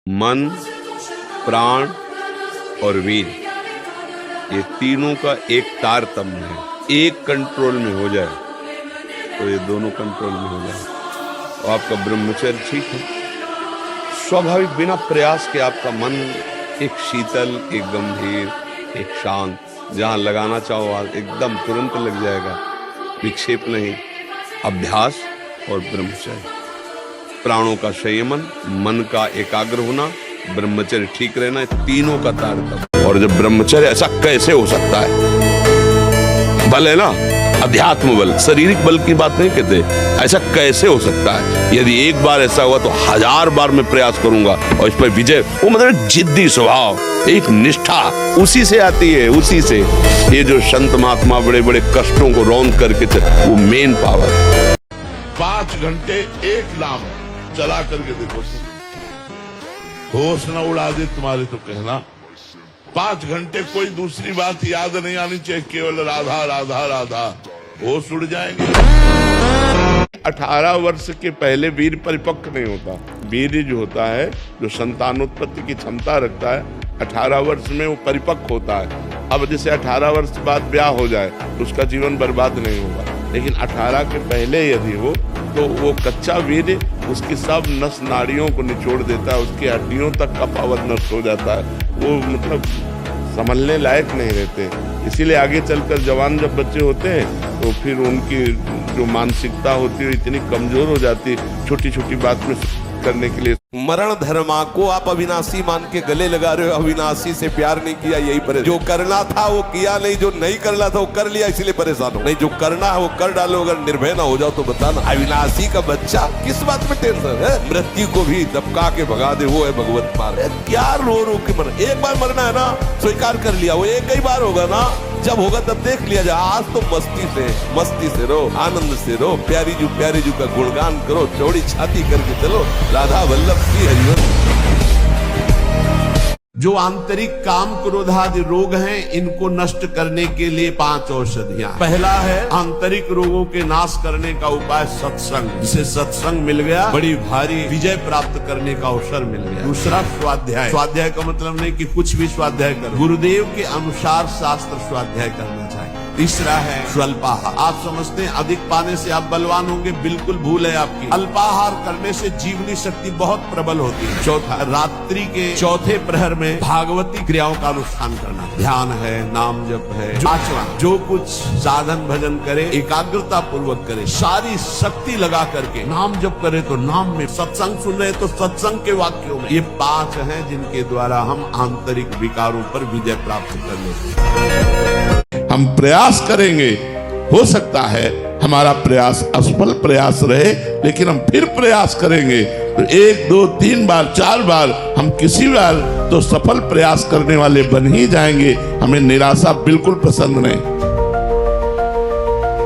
मन, प्राण और वीर, ये तीनों का एक तारतम्य है। एक कंट्रोल में हो जाए तो ये दोनों कंट्रोल में हो जाए तो आपका ब्रह्मचर्य ठीक है। स्वाभाविक बिना प्रयास के आपका मन एक शीतल, एक गंभीर, एक शांत, जहां लगाना चाहो आप एकदम तुरंत लग जाएगा। विक्षेप नहीं, अभ्यास और ब्रह्मचर्य, प्राणों का संयमन, मन का एकाग्र होना, ब्रह्मचर्य ठीक रहना, तीनों का तारतम्य। और जब ब्रह्मचर्य, ऐसा कैसे हो सकता है? बल है ना, अध्यात्म बल, शारीरिक बल की बात नहीं कहते। ऐसा कैसे हो सकता है? यदि एक बार ऐसा हुआ तो 1000 बार मैं प्रयास करूंगा और इस पर विजय। वो मतलब जिद्दी स्वभाव, एक निष्ठा उसी से आती है, उसी से। ये जो संत महात्मा बड़े बड़े कष्टों को रौंद करके वो मेन पावर। 5 घंटे एक नाम चला करके देखो, होश न उड़ा दे तुम्हारे तो कहना। 5 घंटे कोई दूसरी बात याद नहीं आनी चाहिए, केवल राधा राधा राधा, होश उड़ जाएंगे। 18 वर्ष के पहले वीर परिपक्व नहीं होता। वीर जो होता है, जो संतानोत्पत्ति की क्षमता रखता है, 18 वर्ष में वो परिपक्व होता है। अब जैसे 18 वर्ष बाद ब्याह हो जाए तो उसका जीवन बर्बाद नहीं होगा, लेकिन 18 के पहले यदि हो तो वो कच्चा वीर उसकी सब नस नाड़ियों को निचोड़ देता है, उसकी हड्डियों तक का पावर नष्ट हो जाता है, वो मतलब संभलने लायक नहीं रहते। इसीलिए आगे चलकर जवान जब बच्चे होते हैं तो फिर उनकी जो मानसिकता होती है इतनी कमजोर हो जाती है, छोटी छोटी बात में करने के लिए। मरण धर्मा को आप अविनाशी मान के गले लगा रहे हो। अविनाशी से प्यार नहीं किया, यही परेशान। जो करना था वो किया नहीं, जो नहीं करना था वो कर लिया, इसलिए परेशान हो। नहीं, जो करना है वो कर डालो। अगर निर्भय ना हो जाओ तो बताना। अविनाशी का बच्चा किस बात में टेंशन है? मृत्यु को भी दबका के भगा दे, वो है भगवत मार्ग। क्या रो रो के मरना? एक बार मरना है ना, स्वीकार कर लिया, वो एक ही बार होगा ना, जब होगा तब देख लिया जाए। आज तो मस्ती से रो, आनंद से रो, प्यारी जू का गुणगान करो, चौड़ी छाती करके चलो, राधा वल्लभ की हरिवंश। जो आंतरिक काम क्रोधादि रोग हैं, इनको नष्ट करने के लिए 5 औषधियां। पहला है आंतरिक रोगों के नाश करने का उपाय सत्संग। जिसे सत्संग मिल गया, बड़ी भारी विजय प्राप्त करने का अवसर मिल गया। दूसरा स्वाध्याय। स्वाध्याय का मतलब नहीं कि कुछ भी स्वाध्याय करो, गुरुदेव के अनुसार शास्त्र स्वाध्याय करना चाहिए। तीसरा है स्वल्पाहार। आप समझते हैं अधिक पाने से आप बलवान होंगे, बिल्कुल भूल है आपकी। अल्पाहार करने से जीवनी शक्ति बहुत प्रबल होती है। चौथा, रात्रि के चौथे प्रहर में भागवती क्रियाओं का अनुष्ठान करना। ध्यान है, नाम जप है। पांचवा, जो कुछ साधन भजन करे एकाग्रता पूर्वक करे, सारी शक्ति लगा करके नाम जप करे तो नाम में, सत्संग सुन रहे तो सत्संग के वाक्यों में। ये 5 हैं जिनके द्वारा हम आंतरिक विकारों पर विजय प्राप्त कर लेते। हम प्रयास करेंगे, हो सकता है हमारा प्रयास असफल प्रयास रहे, लेकिन हम फिर प्रयास करेंगे तो 1, 2, 3 बार, 4 बार, हम किसी बार तो सफल प्रयास करने वाले बन ही जाएंगे। हमें निराशा बिल्कुल पसंद नहीं।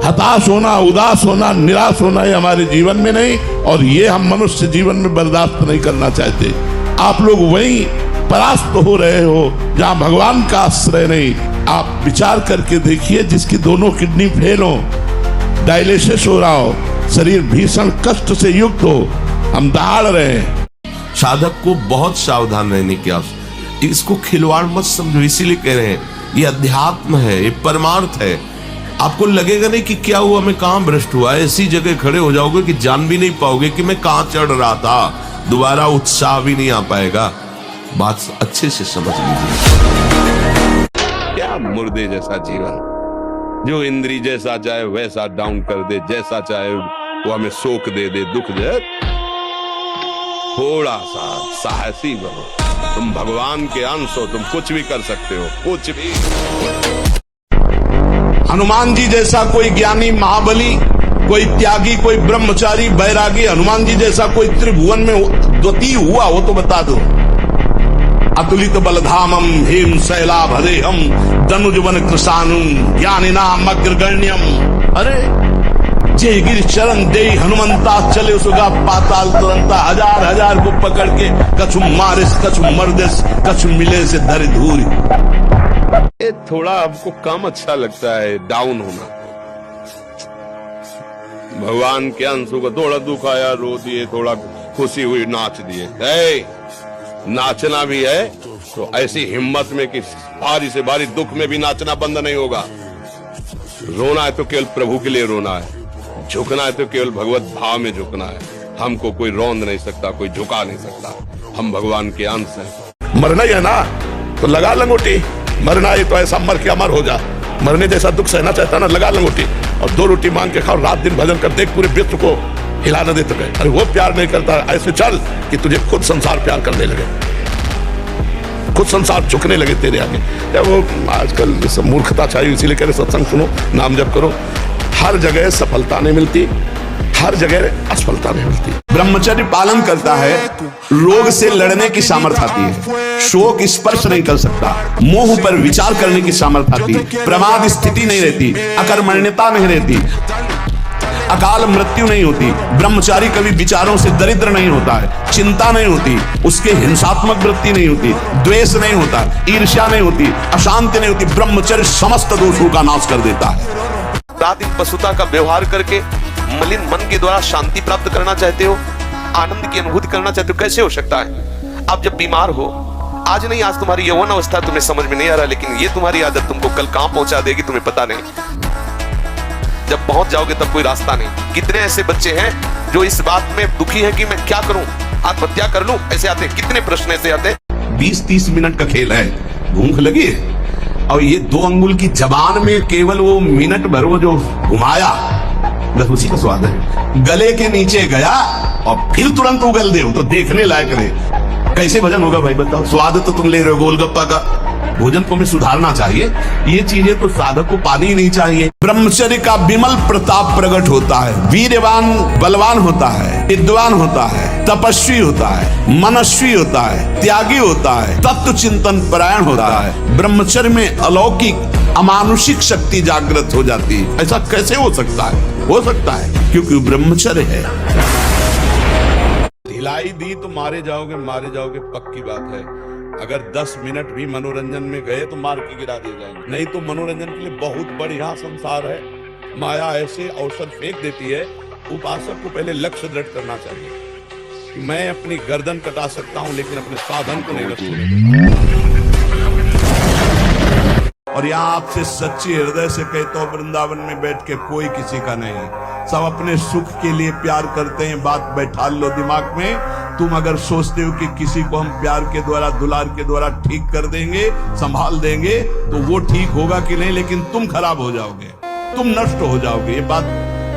हताश होना, उदास होना, निराश होना ये हमारे जीवन में नहीं, और ये हम मनुष्य जीवन में बर्दाश्त नहीं करना चाहते। आप लोग वहीं परास्त हो रहे हो जहां भगवान का आश्रय नहीं। आप विचार करके देखिए, जिसकी दोनों किडनी फेल हो, डायलिसिस हो रहा हो, शरीर भीषण कष्ट से युक्त हो, हम दहाड़ रहे हैं। साधक को बहुत सावधान रहने की आवश्यकता। इसको खिलवाड़ मत समझो, इसीलिए कह रहे हैं ये अध्यात्म है, ये परमार्थ है। आपको लगेगा नहीं कि क्या हुआ, मैं कहां भ्रष्ट हुआ, ऐसी जगह खड़े हो जाओगे कि जान भी नहीं पाओगे कि मैं कहां चढ़ रहा था। दोबारा उत्साह भी नहीं आ पाएगा। बात अच्छे से समझ लीजिए। क्या मुर्दे जैसा जीवन, जो इंद्री जैसा चाहे वैसा डाउन कर दे, जैसा चाहे वो हमें शोक दे दे, दुख दे। थोड़ा सा साहसी बनो, तुम भगवान के अंश हो, तुम कुछ भी कर सकते हो, कुछ भी। हनुमान जी जैसा कोई ज्ञानी महाबली, कोई त्यागी, कोई ब्रह्मचारी बैरागी, हनुमान जी जैसा कोई त्रिभुवन में द्वितीय हुआ हो तो बता दो। अतुलित बलधामम हेम शैलाभदेहम दनुजवन कृशानुम ज्ञानिनाम अग्रगण्यम। अरे जय गिर चरण दे हनुमंता चले सुगा पाताल तुरंता। 1000 को पकड़ के कछु मारिस कछु मर्दिस कछु मिले से धरि धूरी। ये थोड़ा आपको कम अच्छा लगता है डाउन होना। भगवान के अंशों का थोड़ा दुख आया रो दिए, थोड़ा खुशी हुई नाच दिए। नाचना भी है तो ऐसी हिम्मत में कि भारी से भारी दुख में भी नाचना बंद नहीं होगा। रोना है तो केवल प्रभु के लिए रोना है, झुकना है तो केवल भगवत भाव में झुकना है। हमको कोई रौंद नहीं सकता, कोई झुका नहीं सकता, हम भगवान के अंश हैं। मरना ही है ना तो लगा लंगोटी, मरना है तो ऐसा मर के अमर हो जा। मरने जैसा दुख सहना चाहता ना, लगा लंगोटी और 2 रोटी मांग के खाओ, रात दिन भजन कर, देख पूरे विश्व को हिला न दे तो गए। अरे वो प्यार नहीं करता, ऐसे चल कि तुझे खुद संसार प्यार करने लगे, खुद संसार झुकने लगे तेरे आगे। या वो आजकल सब मूर्खता चाहिए, इसीलिए कह रहे सत्संग सुनो, नाम जप करो। हर जगह सफलता नहीं मिलती, हर जगह असफलता नहीं मिलती। ब्रह्मचर्य पालन करता है, रोग से लड़ने की सामर्थ्य आती है, शोक स्पर्श नहीं कर सकता, मोह पर विचार करने की सामर्थ्य आती है, प्रमाद स्थिति नहीं रहती, अकर्मण्यता नहीं रहती, अकाल मृत्यु नहीं होती। ब्रह्मचारी कभी विचारों से दरिद्र नहीं होता है, चिंता नहीं होती, उसके हिंसात्मक वृत्ति नहीं होती, द्वेष नहीं होता, ईर्ष्या नहीं होती, अशांति नहीं होती। ब्रह्मचर्य समस्त दोषों का नाश कर देता है। रात दिन पशुता का व्यवहार करके मलिन मन के द्वारा शांति प्राप्त करना चाहते हो, आनंद की अनुभूति करना चाहते हो, कैसे हो सकता है? आप जब बीमार हो, आज नहीं, आज तुम्हारी यौवन अवस्था तुम्हें समझ में नहीं आ रहा, लेकिन ये तुम्हारी आदत तुमको कल कहां पहुंचा देगी तुम्हें पता नहीं। जब पहुंच जाओगे तब कोई रास्ता नहीं। कितने ऐसे बच्चे हैं जो इस बात में दुखी है कि मैं क्या करूं, आत्महत्या कर लूं, ऐसे आते, कितने प्रश्न ऐसे आते। 20-30 मिनट का खेल है, भूख लगी है और ये 2 अंगुल की जबान में केवल वो मिनट भर वो जो घुमाया, बस उसी का स्वाद है। गले के नीचे गया और फिर तुरंत उगल दे तो देखने लायक रहे। कैसे भजन होगा भाई बताओ? स्वाद तो तुम ले रहे हो गोलगप्पा का, भोजन को हमें सुधारना चाहिए। ये चीजें तो साधक को पानी ही नहीं चाहिए। ब्रह्मचर्य का विमल प्रताप प्रकट होता है, वीरवान बलवान होता है, विद्वान होता है, तपस्वी होता है, मनस्वी होता है, त्यागी होता है, तत्व चिंतन परायण होता है। ब्रह्मचर्य में अलौकिक अमानुषिक शक्ति जागृत हो जाती है। ऐसा कैसे हो सकता है? हो सकता है क्योंकि ब्रह्मचर्य है। ढिलाई दी तो मारे जाओगे, पक्की बात है। अगर 10 मिनट भी मनोरंजन में गए तो मार के गिरा दिए जाएंगे। नहीं तो मनोरंजन के लिए बहुत बढ़िया संसार है। माया ऐसे अवसर फेंक देती है, उपासक को पहले लक्ष्य दृढ़ करना चाहिए कि मैं अपनी गर्दन कटा सकता हूं लेकिन अपने साधन को नहीं रख सकता। और यहाँ आपसे सच्ची हृदय से कहता हूं, वृंदावन में बैठ के कोई किसी का नहीं, सब अपने सुख के लिए प्यार करते हैं। बात बैठा लो दिमाग में। तुम अगर सोचते हो कि किसी को हम प्यार के द्वारा, दुलार के द्वारा ठीक कर देंगे, संभाल देंगे, तो वो ठीक होगा कि नहीं, लेकिन तुम खराब हो जाओगे, तुम नष्ट हो जाओगे। ये बात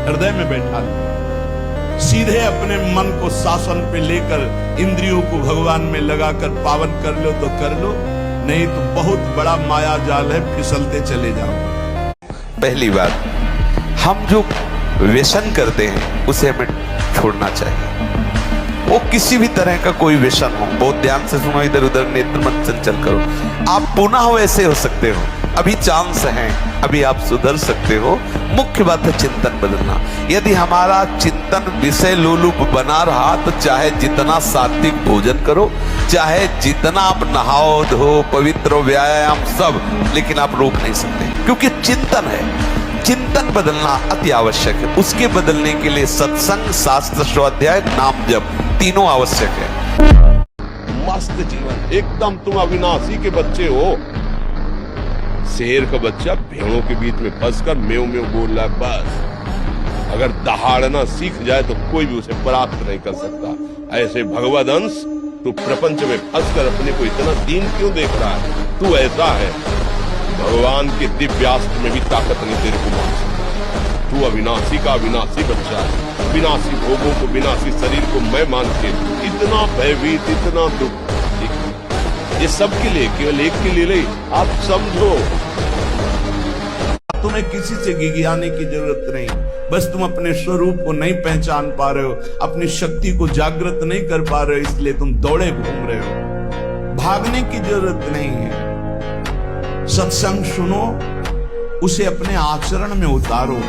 हृदय में बैठा लो। सीधे अपने मन को शासन पे लेकर इंद्रियों को भगवान में लगाकर पावन कर लो तो कर लो, नहीं तो बहुत बड़ा माया जाल है, फिसलते चले जाओ। पहली बात, हम जो व्यसन करते हैं उसे हमें छोड़ना चाहिए। वो किसी भी तरह का कोई व्यसन हो, बहुत ध्यान से सुनो, इधर उधर नेत्र मत चंचल करो। आप पुनः वैसे हो सकते हो, अभी चांस है, अभी आप सुधर सकते हो। मुख्य बात है चिंतन बदलना। यदि हमारा चिंतन विषय लोलुप बना रहा तो चाहे जितना सात्विक भोजन करो, चाहे जितना आप नहाओ धो पवित्र व्यायाम सब, लेकिन आप रोक नहीं सकते, क्योंकि चिंतन है। चिंतन बदलना अति आवश्यक है। उसके बदलने के लिए सत्संग, शास्त्र स्वाध्याय, नाम जप तीनों आवश्यक है। मस्त जीवन, एकदम तुम अविनाशी के बच्चे हो। शेर का बच्चा भेड़ों के बीच में फंसकर मेव मेव बोल रहा है, बस अगर दहाड़ना सीख जाए तो कोई भी उसे प्राप्त नहीं कर सकता। ऐसे भगवद अंश, तू प्रपंच में फंसकर अपने को इतना दीन क्यों देख रहा है? तू ऐसा है, भगवान के दिव्यास्त्र में भी ताकत नहीं तेरे को मान सकता। तू अविनाशी का अविनाशी बच्चा है। विनाशी भोगों को, विनाशी शरीर को मैं मान के इतना भयभीत, इतना दुख, ये सबके लिए, केवल एक के लिए नहीं। आप समझो, तुम्हें किसी से गिगियाने की जरूरत नहीं, बस तुम अपने स्वरूप को नहीं पहचान पा रहे हो, अपनी शक्ति को जागृत नहीं कर पा रहे हो, इसलिए तुम दौड़े घूम रहे हो। भागने की जरूरत नहीं है। सत्संग सुनो, उसे अपने आचरण में उतारो।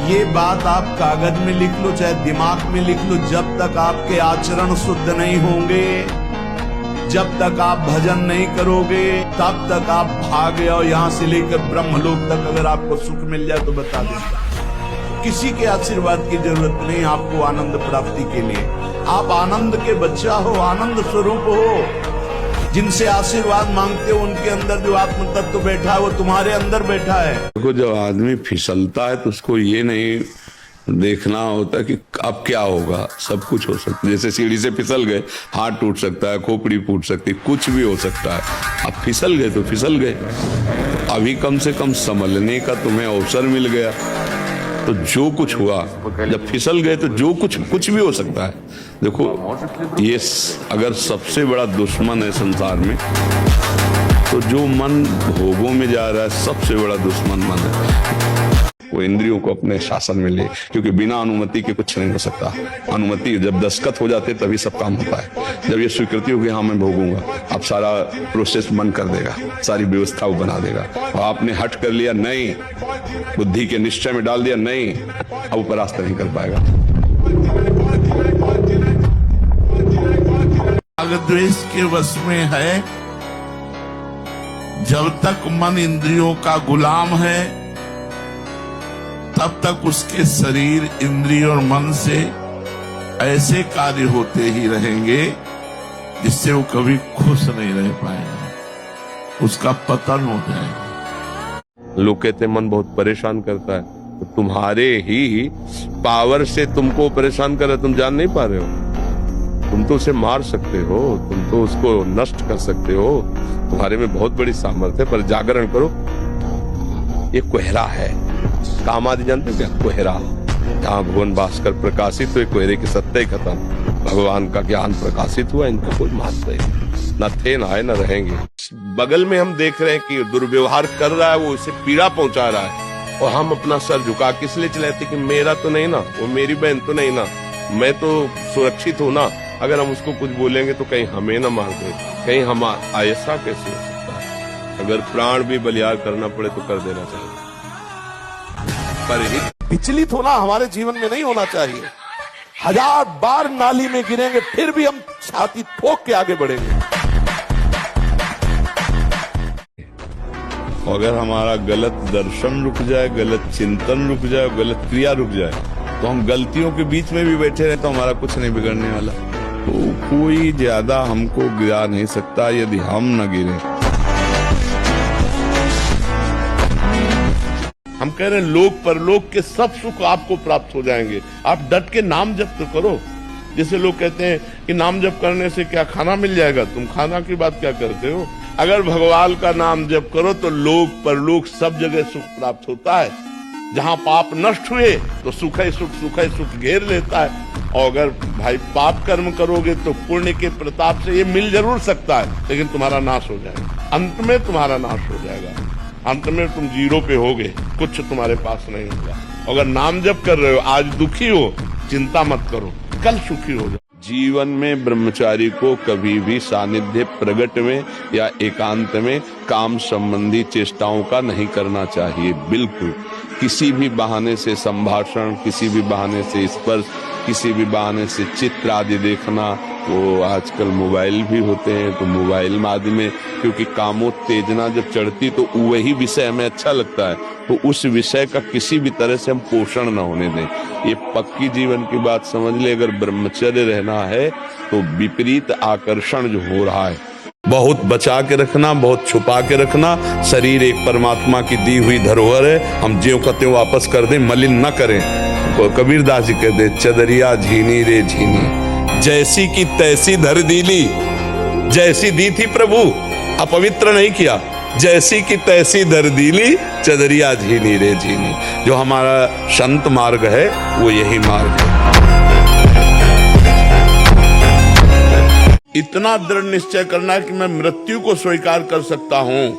ये बात आप कागज में लिख लो, चाहे दिमाग में लिख लो, जब तक आपके आचरण शुद्ध नहीं होंगे, जब तक आप भजन नहीं करोगे, तब तक आप भागे और यहां से लेकर ब्रह्मलोक तक अगर आपको सुख मिल जाए तो बता देता। किसी के आशीर्वाद की जरूरत नहीं आपको आनंद प्राप्ति के लिए। आप आनंद के बच्चा हो, आनंद स्वरूप हो। जिनसे आशीर्वाद मांगते हो उनके अंदर जो आत्म तत्व बैठा है वो तुम्हारे अंदर बैठा है। देखो, जब आदमी फिसलता है तो उसको ये नहीं देखना होता कि अब क्या होगा। सब कुछ हो सकता है, जैसे सीढ़ी से फिसल गए, हाथ टूट सकता है, खोपड़ी फूट सकती है, कुछ भी हो सकता है। अब फिसल गए तो फिसल गए, अभी कम से कम संभलने का तुम्हें अवसर मिल गया। तो जो कुछ हुआ, जब फिसल गए तो जो कुछ भी हो सकता है। देखो, ये अगर सबसे बड़ा दुश्मन है संसार में, तो जो मन भोगों में जा रहा है सबसे बड़ा दुश्मन मन है। वो इंद्रियों को अपने शासन में ले, क्योंकि बिना अनुमति के कुछ नहीं हो सकता। अनुमति जब दस्तखत हो जाते तभी सब काम होता है। जब ये स्वीकृति होगी, हाँ मैं भोगूंगा, अब सारा प्रोसेस बंद कर देगा, सारी व्यवस्था वो बना देगा। और आपने हट कर लिया नहीं, बुद्धि के निश्चय में डाल दिया नहीं, अब वो परास्त नहीं कर पाएगा। अगर द्वेष के वश में है, जब तक मन इंद्रियों का गुलाम है तब तक उसके शरीर, इंद्रिय और मन से ऐसे कार्य होते ही रहेंगे जिससे वो कभी खुश नहीं रह पाएगा, उसका पतन हो जाएगा। लोग कहते हैं मन बहुत परेशान करता है, तो तुम्हारे ही पावर से तुमको परेशान कर रहा है, तुम जान नहीं पा रहे हो। तुम तो उसे मार सकते हो, तुम तो उसको नष्ट कर सकते हो, तुम्हारे में बहुत बड़ी सामर्थ्य है। पर जागरण करो। ये कोहरा है, काम आदि जानते हो क्या? कोहरा, जहाँ भुवन भास्कर प्रकाशित हुए, कोहरे की सत्ता ही खत्म, भगवान का ज्ञान प्रकाशित हुआ, इनका कोई महत्व नहीं, न थे न आए न रहेंगे। बगल में हम देख रहे हैं कि दुर्व्यवहार कर रहा है, वो उसे पीड़ा पहुंचा रहा है, और हम अपना सर झुका किस लिए चलाते कि मेरा तो नहीं ना, वो मेरी बहन तो नहीं ना, मैं तो सुरक्षित हूं ना। अगर हम उसको कुछ बोलेंगे तो कहीं हमें ना मार दे, कहीं हम ऐसा कैसे हो सकता है? अगर प्राण भी बलियार करना पड़े तो कर देना चाहिए, पर विचलित होना हमारे जीवन में नहीं होना चाहिए। 1000 बार नाली में गिरेंगे फिर भी हम छाती ठोक के आगे बढ़ेंगे। अगर हमारा गलत दर्शन रुक जाए, गलत चिंतन रुक जाए, गलत क्रिया रुक जाए, तो हम गलतियों के बीच में भी बैठे रहे तो हमारा कुछ नहीं बिगड़ने वाला। तो कोई ज्यादा हमको गिरा नहीं सकता यदि हम न गिरे। हम कह रहे हैं लोक परलोक के सब सुख आपको प्राप्त हो जाएंगे। आप डट के नाम जप तो करो। जैसे लोग कहते हैं कि नाम जप करने से क्या खाना मिल जाएगा, तुम खाना की बात क्या करते हो? अगर भगवान का नाम जप करो तो लोक परलोक सब जगह सुख प्राप्त होता है। जहाँ पाप नष्ट हुए तो सुख ही सुख घेर लेता है। और अगर भाई पाप कर्म करोगे तो पुण्य के प्रताप से ये मिल जरूर सकता है, लेकिन तुम्हारा नाश हो जाएगा। अंत में तुम्हारा नाश हो जाएगा, अंत में तुम जीरो पे होगे, कुछ तुम्हारे पास नहीं होगा। अगर नाम जप कर रहे हो, आज दुखी हो, चिंता मत करो, कल सुखी हो जाओ। जीवन में ब्रह्मचारी को कभी भी सानिध्य प्रगट में या एकांत में काम संबंधी चेष्टाओं का नहीं करना चाहिए। बिल्कुल किसी भी बहाने से संभाषण, किसी भी बहाने से स्पर्श, किसी भी बहाने से चित्र आदि देखना, वो आजकल मोबाइल भी होते हैं तो मोबाइल आदि में, क्योंकि कामोत्तेजना जब चढ़ती तो वही विषय हमें अच्छा लगता है, तो उस विषय का किसी भी तरह से हम पोषण न होने दें। ये पक्की जीवन की बात समझ ले। अगर ब्रह्मचर्य रहना है तो विपरीत आकर्षण जो हो रहा है बहुत बचा के रखना, बहुत छुपा के रखना। शरीर एक परमात्मा की दी हुई धरोहर है, हम ज्यों का त्यों वापस कर दें, मलिन न करें। कबीरदास जी कहते चदरिया झीनी रे झीनी, जैसी की तैसी धर दीली। जैसी दी थी प्रभु, अपवित्र नहीं किया, जैसी की तैसी धर दीली, चदरिया झीनी रे झीनी। जो हमारा संत मार्ग है वो यही मार्ग है। इतना दृढ़ निश्चय करना है कि मैं मृत्यु को स्वीकार कर सकता हूँ,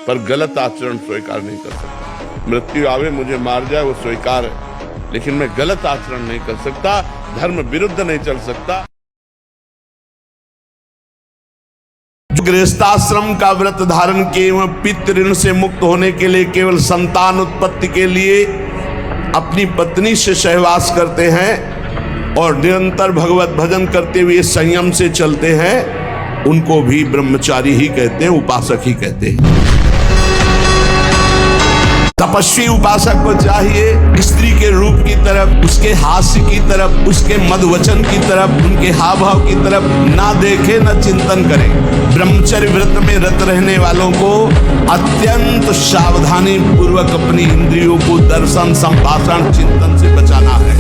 पर गलत आचरण स्वीकार नहीं कर सकता। मृत्यु आवे मुझे मार जाए वो स्वीकार है, लेकिन मैं गलत आचरण नहीं कर सकता, धर्म विरुद्ध नहीं चल सकता। गृहस्थाश्रम का व्रत धारण किए एवं पितृ ऋण से मुक्त होने के लिए, केवल संतान उत्पत्ति के लिए अपनी पत्नी से सहवास करते हैं और निरंतर भगवत भजन करते हुए संयम से चलते हैं, उनको भी ब्रह्मचारी ही कहते हैं, उपासक ही कहते हैं। तपस्वी उपासक को चाहिए स्त्री के रूप की तरफ, उसके हास्य की तरफ, उसके मद वचन की तरफ, उनके हाव भाव की तरफ ना देखे न चिंतन करे। ब्रह्मचर्य व्रत में रत रहने वालों को अत्यंत सावधानी पूर्वक अपनी इंद्रियों को दर्शन, संभाषण, चिंतन से बचाना है।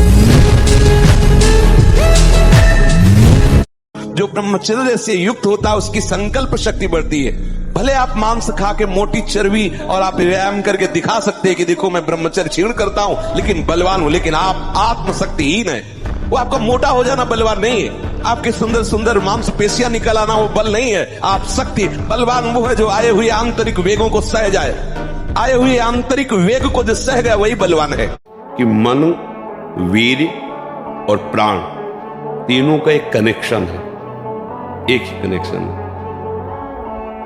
जो ब्रह्मचर्य से युक्त होता है उसकी संकल्प शक्ति बढ़ती है। भले आप मांस खा के मोटी चर्बी और आप व्यायाम करके दिखा सकते हैं कि देखो मैं ब्रह्मचर्य क्षीण करता हूं लेकिन बलवान हूं, लेकिन आप आत्मशक्तिहीन है। वो आपका मोटा हो जाना बलवान नहीं है, आपके सुंदर सुंदर मांसपेशियां निकल आना वो बल नहीं है। आप शक्ति बलवान वो है जो आए हुए आंतरिक वेगों को सह जाए, आए हुए आंतरिक वेग को जो सह गया वही बलवान है। कि मन, वीर और प्राण तीनों का एक कनेक्शन है, एक ही कनेक्शन है।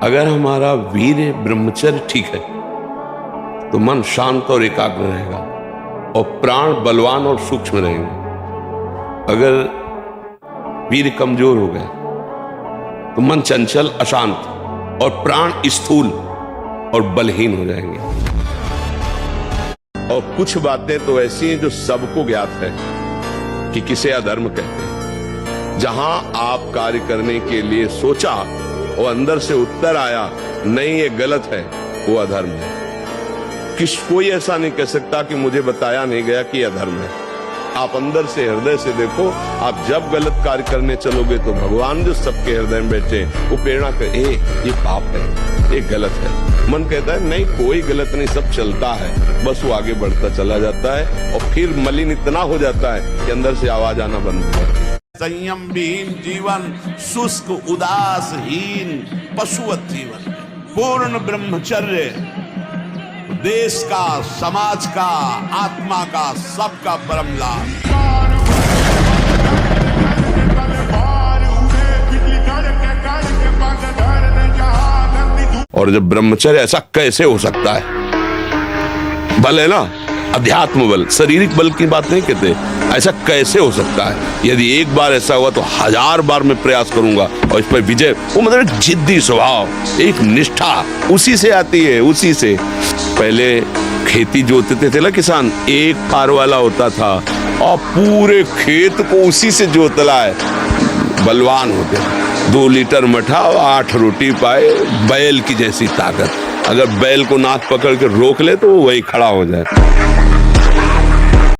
अगर हमारा वीर ब्रह्मचर्य ठीक है तो मन शांत और एकाग्र रहेगा और प्राण बलवान और सूक्ष्म रहेंगे। अगर वीर कमजोर हो गया तो मन चंचल, अशांत और प्राण स्थूल और बलहीन हो जाएंगे। और कुछ बातें तो ऐसी हैं जो सबको ज्ञात है कि किसे अधर्म कहते हैं। जहां आप कार्य करने के लिए सोचा और अंदर से उत्तर आया नहीं ये गलत है, वो अधर्म है। कोई ऐसा नहीं कह सकता कि मुझे बताया नहीं गया कि अधर्म है। आप अंदर से, हृदय से देखो। आप जब गलत कार्य करने चलोगे तो भगवान जो सबके हृदय में बैठे वो प्रेरणा करे, ये पाप है, ये गलत है। मन कहता है नहीं कोई गलत नहीं, सब चलता है, बस वो आगे बढ़ता चला जाता है और फिर मलिन इतना हो जाता है कि अंदर से आवाज आना बंद हो जाती है। संयम विहीन जीवन, शुष्क उदासहीन पशुवत जीवन। पूर्ण ब्रह्मचर्य देश का, समाज का, आत्मा का, सबका परम लाभ। और जब ब्रह्मचर्य ऐसा कैसे हो सकता है? बल है ना, अध्यात्म बल, शारीरिक बल की बात नहीं कहते। ऐसा कैसे हो सकता है? यदि एक बार ऐसा हुआ तो 1000 बार मैं प्रयास करूंगा और इस पर विजय। वो मतलब एक जिद्दी स्वभाव, एक निष्ठा उसी से आती है, उसी से। पहले खेती जोतते थे ना किसान, एक पार वाला होता था और पूरे खेत को उसी से जोतला है, बलवान होते। 2 लीटर मठा और 8 रोटी पाए, बैल की जैसी ताकत। अगर बैल को नाक पकड़ के रोक ले तो वो वही खड़ा हो जाए।